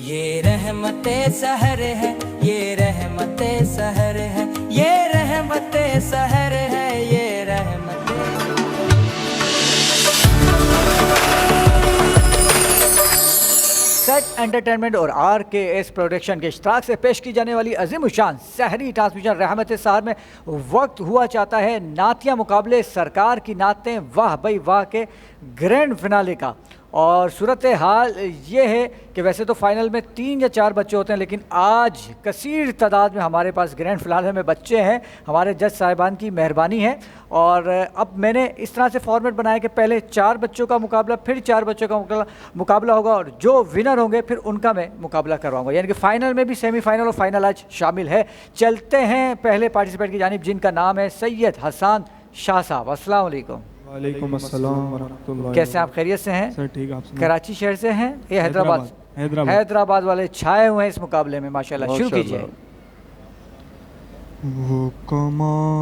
ये रहमते सहर है, ये रहमते सहर है, ये रहमते सहर है, ये रहमते। सेट एंटरटेनमेंट और RKS प्रोडक्शन के इश्तराक से पेश की जाने वाली अजीम शान सहरी ट्रांसमिशन रहमत सहर में वक्त हुआ चाहता है नातिया मुकाबले सरकार की नातें वाह भाई वाह के ग्रैंड फिनाले का। और सूरत हाल ये है कि वैसे तो फ़ाइनल में 3 या 4 बच्चे होते हैं, लेकिन आज कसीर तादाद में हमारे पास ग्रैंड फिनाले में बच्चे हैं। हमारे जज साहिबान की मेहरबानी है। और अब मैंने इस तरह से फॉर्मेट बनाया कि पहले 4 बच्चों का मुकाबला, फिर 4 बच्चों का मुकाबला होगा, और जो विनर होंगे फिर उनका मैं मुकाबला करवाऊँगा। यानी कि फ़ाइनल में भी सेमीफ़ाइनल और फाइनल आज शामिल है। चलते हैं पहले पार्टिसिपेंट की जानिब, जिनका नाम है सैयद हसन शाह साहब। अस्सलाम वालेकुम। वालेकुम अस्सलाम वरहमतुल्लाह। कैसे आप खैरियत से हैं? सर ठीक, आप सुनाएं। कराची शहर से हैं या हैदराबाद? हैदराबाद वाले छाए हुए हैं इस मुकाबले में माशाल्लाह। शुरू कीजिए। वो कमाले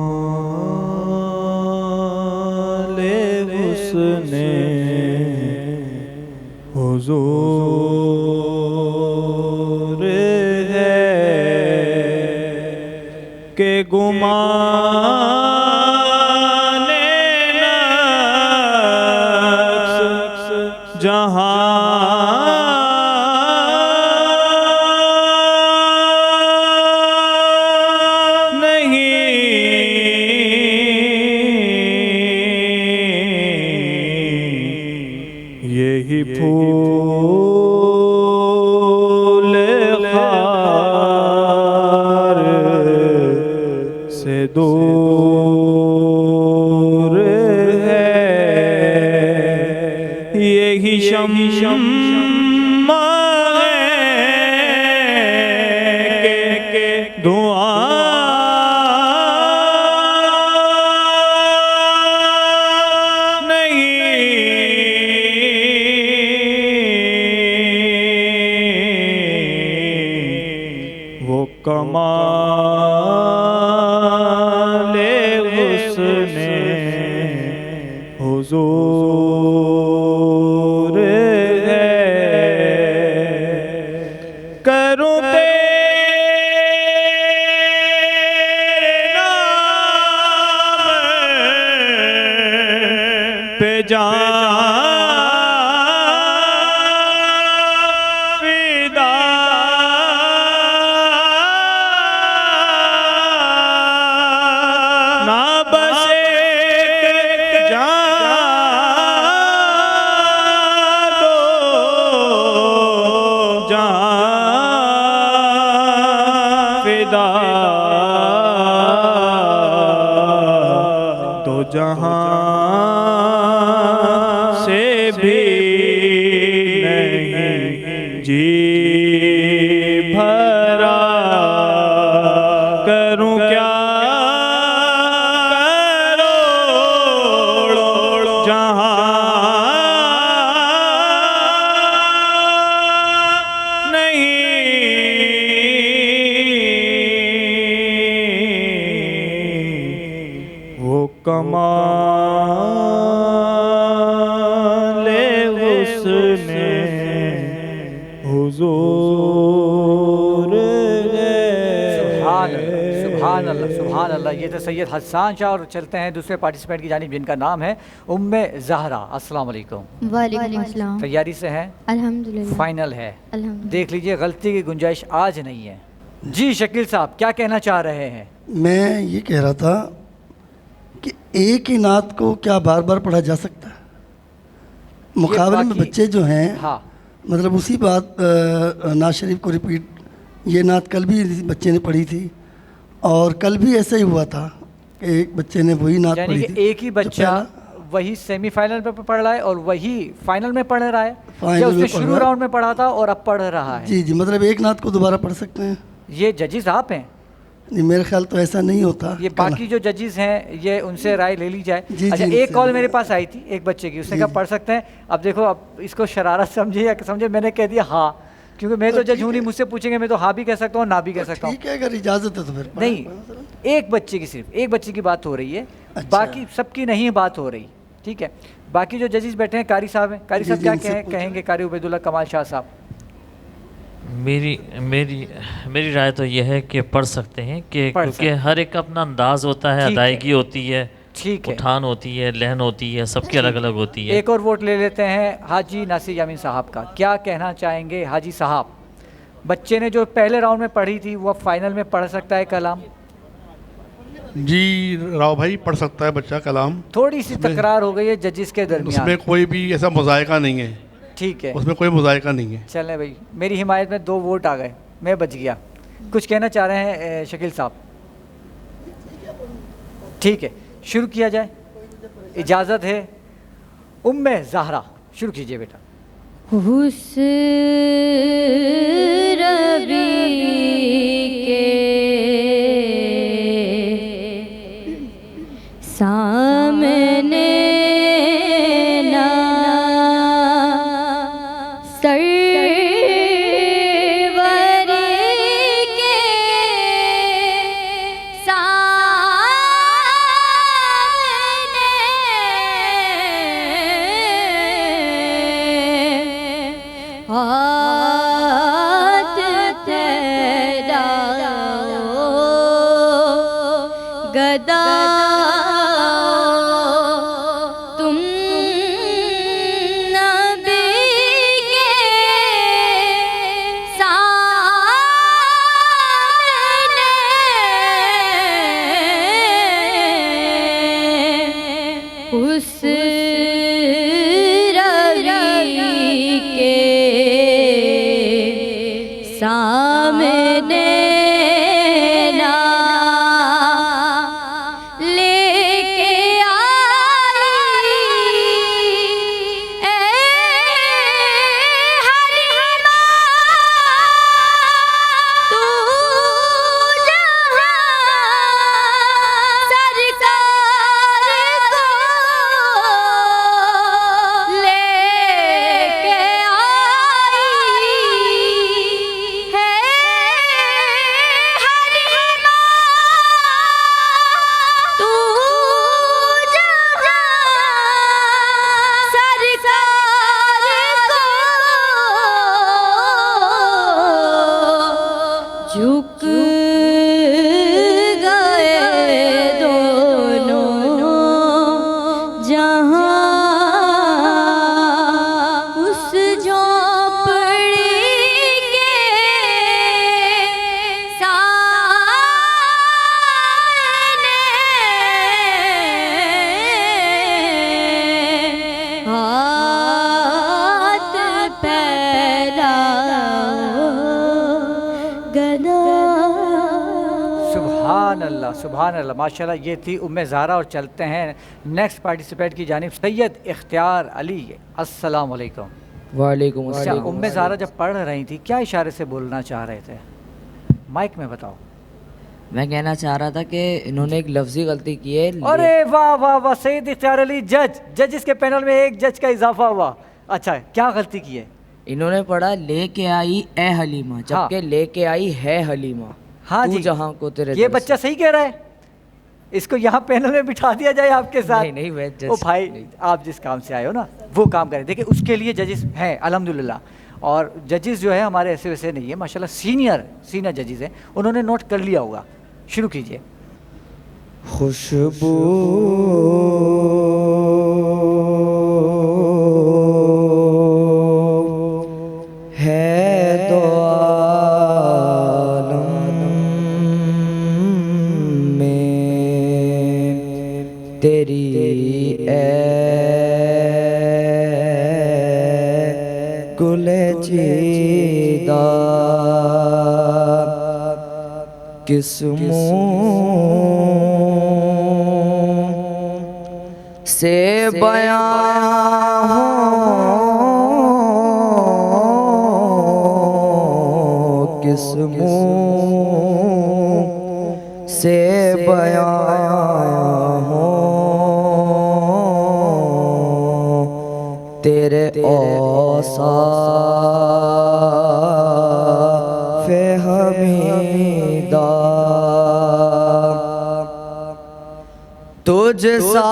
हुस्ने हुजूर है के गुमाने नफ्स जहां यही फूल खार से दूर है, यही शम्मा है के धुआं कमाले हुस्ने हुजूर है। करूं तेरे नाम पे जहां से भी नहीं जी भरा, करूं क्या करोड़ों जहां वो कमाले हुस्ने हुजूर है। सुभान अल्लाह, सुभान अल्लाह। ये तो सैयद हसन शाह। और चलते हैं दूसरे पार्टिसिपेंट की जानिब, जिनका नाम है उम्मे ज़हरा। अस्सलाम वालेकुम। वालेकुम अस्सलाम। तैयारी से हैं? अल्हम्दुलिल्लाह। फाइनल है, अल्हम्दुलिल्लाह। देख लीजिए गलती की गुंजाइश आज नहीं है। जी शकील साहब, क्या कहना चाह रहे हैं? मैं ये कह रहा था कि एक ही नात को क्या बार बार पढ़ा जा सकता है? मुकाबले में बच्चे जो हैं, हाँ, मतलब उसी बात नात शरीफ को रिपीट, ये नात कल भी बच्चे ने पढ़ी थी और कल भी ऐसा ही हुआ था कि एक बच्चे ने वही नात पढ़ी थी। एक ही बच्चा वही सेमीफाइनल में पढ़ रहा है और वही फाइनल में पढ़ रहा है, या उसने शुरू राउंड में पढ़ा था और अब पढ़ रहा है? जी जी, मतलब एक नात को दोबारा पढ़ सकते हैं। ये जजेस आप हैं? नहीं, मेरे ख्याल तो ऐसा नहीं होता। ये बाकी जो जजेस हैं ये उनसे राय ले ली जाए। अच्छा, एक कॉल मेरे पास आई थी एक बच्चे की, उसने कहा पढ़ सकते हैं। अब देखो, अब इसको शरारत समझे या समझे, मैंने कह दिया हाँ, क्योंकि मैं तो जज हूँ नहीं, मुझसे पूछेंगे मैं तो हाँ भी कह सकता हूँ ना भी कह सकता हूँ। ठीक है, अगर इजाज़त है तो फिर नहीं, एक बच्चे की, सिर्फ एक बच्चे की बात हो रही है। अच्छा। बाकी सबकी नहीं बात हो रही। ठीक है, बाकी जो जजेस बैठे हैं कारी साहब हैं, कारी साहब क्या कहेंगे? कारी उबैदुल्लाह कमाल शाह साहब। मेरी मेरी मेरी राय तो यह है कि पढ़ सकते हैं कि पढ़ क्योंकि हर एक का अपना अंदाज होता है, ठीक है। अदायगी होती है, ठीक है, उठान होती है, लहन होती है, सबकी अलग अलग होती है। एक और वोट ले लेते हैं हाजी नासिर यामीन साहब का। क्या कहना चाहेंगे हाजी साहब? बच्चे ने जो पहले राउंड में पढ़ी थी वो फाइनल में पढ़ सकता है कलाम? जी राव भाई, पढ़ सकता है बच्चा कलाम। थोड़ी सी तकरार हो गई है जजिस के दरमियान। उसमें कोई भी ऐसा मुज़ायका नहीं है, ठीक है, उसमें कोई मुज़ायका नहीं है। चलें भाई, मेरी हिमायत में 2 वोट आ गए, मैं बच गया। कुछ कहना चाह रहे हैं शकील साहब? ठीक है, शुरू किया जाए, इजाज़त है। उम्मे ज़हरा, शुरू कीजिए बेटा। हुस रबी के सामने ना हाथ फैलाओ गदा तुम नबी के सामने उस सामने ना लेके आई ए हलीमा तू जहां सरकार को लेके झुक गए दोनों जहां उस झोंपड़ी के सामने हाथ फैलाओ गदा। सुभान अल्लाह, सुभान अल्लाह, माशाल्लाह। ये थी उम्मे ज़हरा। और चलते हैं नेक्स्ट पार्टिसिपेंट की जानिब, सैयद इख्तियार अली। अस्सलाम वालेकुम। वालेकुम अच्छा, अस्सलाम। उम्मे ज़हरा जब पढ़ रही थी क्या इशारे से बोलना चाह रहे थे? माइक में बताओ। मैं कहना चाह रहा था कि इन्होंने एक लफ्जी गलती की है। अरे वाह वाह वाह, सैयद इख्तियार अली जज के पैनल में एक जज का इजाफा हुआ। अच्छा, क्या गलती की है? इन्होंने पढ़ा लेके आई ए हलीमा, जबकि लेके आई है हलीमा। हाँ तू जी, जहां को तेरे ये दर बच्चा से। सही कह रहा है। इसको यहाँ पैनल में बिठा दिया जाए आपके साथ। नहीं नहीं, मैं ओ जज भाई, नहीं। आप जिस काम से आए हो ना वो काम करें। देखिए, उसके लिए जजेस हैं अल्हम्दुलिल्लाह। और जजेस जो है हमारे ऐसे वैसे नहीं है, माशाल्लाह सीनियर जजेस हैं, उन्होंने नोट कर लिया होगा। शुरू कीजिए। खुशबू है दो आलम में तेरी गुले चीदा किस मुँह से बयां हो, किस मुँह से बयां हो तेरे औसाफ़ हमीदा। तुझ सा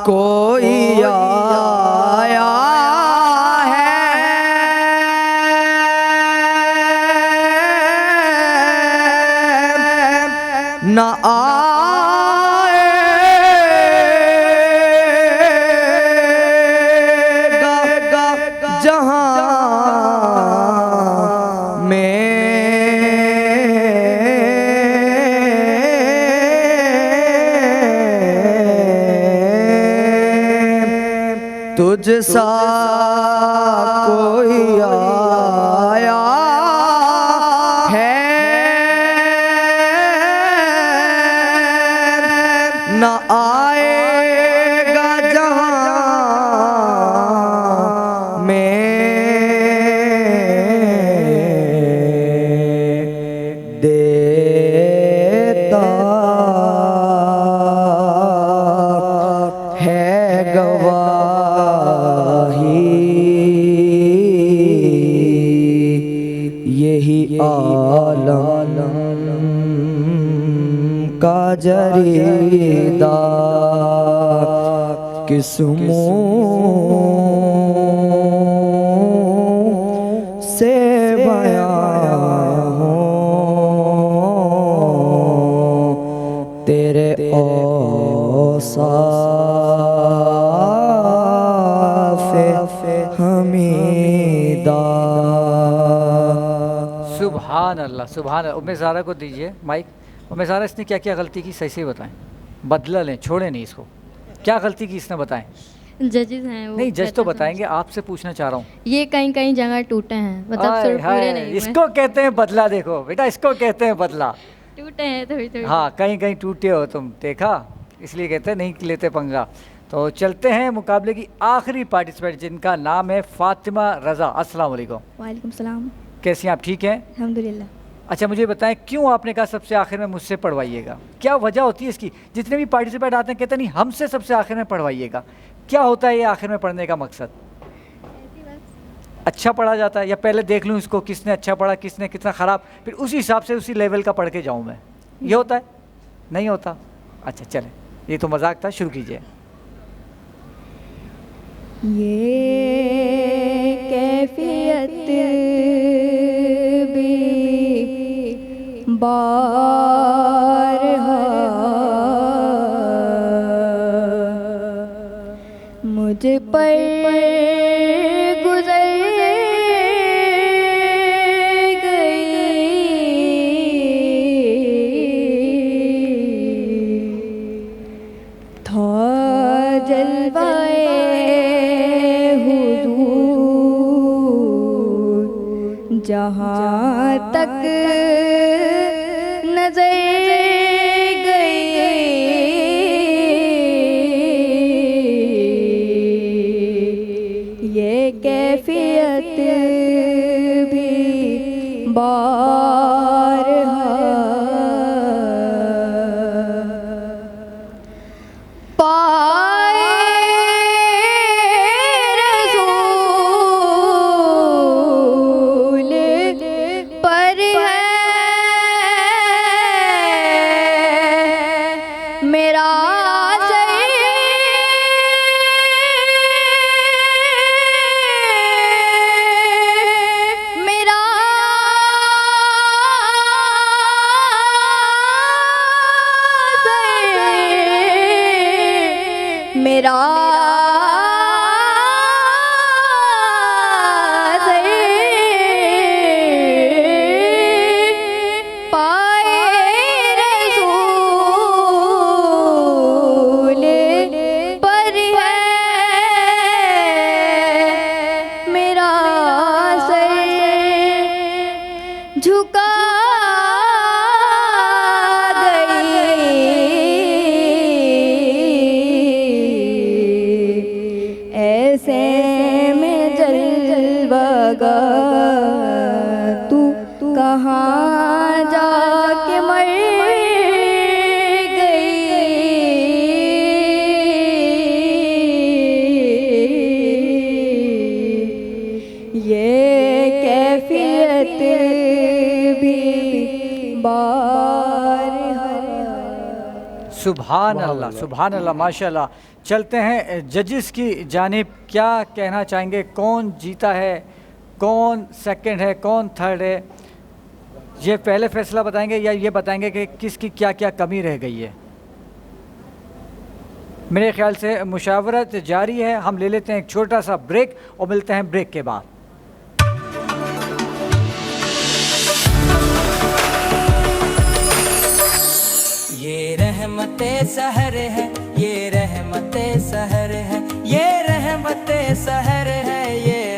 कोई यार जहां में तुझ सा कोई आया है न आएगा जहां में देता है गवाही यही आलम का जरीदा किस मुंह से बयां हो तेरे औसाफ़े हमीदा। सुभान अल्लाह, सुभान अल्लाह। उम्मे ज़ारा को दीजिए माइक। उम्मे ज़ारा, इसने क्या क्या गलती की, सही सही बताएं, बदला लें, छोड़े नहीं इसको। क्या गलती की इसने, बताएं। जजेस हैं वो, नहीं, जज तो बताएंगे, आपसे पूछना चाह रहा हूँ। ये कहीं कहीं जगह टूटे हैं, मतलब आय सिर्फ पूरे हाय, नहीं हुए। इसको कहते हैं बदला। देखो बेटा, इसको कहते हैं बदला। टूटे हैं थोड़ी थोड़ी। हाँ, कहीं कहीं टूटे हो तुम, देखा, इसलिए कहते हैं नहीं लेते पंगा। तो चलते हैं मुकाबले की आखिरी पार्टिसिपेंट, जिनका नाम है फातिमा रज़ा। अस्सलाम वालेकुम। वालेकुम सलाम। कैसी हैं आप, ठीक हैं? अल्हम्दुलिल्लाह। अच्छा, मुझे बताएं क्यों आपने कहा सबसे आखिर में मुझसे पढ़वाइएगा? क्या वजह होती है इसकी? जितने भी पार्टिसिपेंट आते हैं कहते नहीं हमसे सबसे आखिर में पढ़वाइएगा। क्या होता है ये आखिर में पढ़ने का मकसद? अच्छा पढ़ा जाता है, या पहले देख लूँ इसको किसने अच्छा पढ़ा, किसने कितना ख़राब, फिर उसी हिसाब से उसी लेवल का पढ़ के जाऊँ मैं? ये होता है? नहीं होता? अच्छा चलें, ये तो मजाक था, शुरू कीजिए। ये कैफियत भी बारहा मुझ पर गुजर गई था जलवाए हुजूर जहाँ तक नजर गई ये कैफियत भी बारहा पाए रसूल पर है मेरा मेरा पाए रसूल पर है मेरा सर झुका ऐसे में जलवागा तू कहाँ जाके मर गई ये कैफियत भी बारहा। सुभान अल्लाह, सुभान अल्लाह, माशाल्लाह। चलते हैं जजेस की जानिब, क्या कहना चाहेंगे? कौन जीता है, कौन सेकंड है, कौन थर्ड है? ये पहले फैसला बताएंगे या ये बताएंगे कि किसकी क्या क्या कमी रह गई है? मेरे ख्याल से मुशावरत जारी है। हम ले लेते हैं एक छोटा सा ब्रेक और मिलते हैं ब्रेक के बाद। ये रहमते सहर है, ये रहमते सहर है, ये रहमते सहर है, ये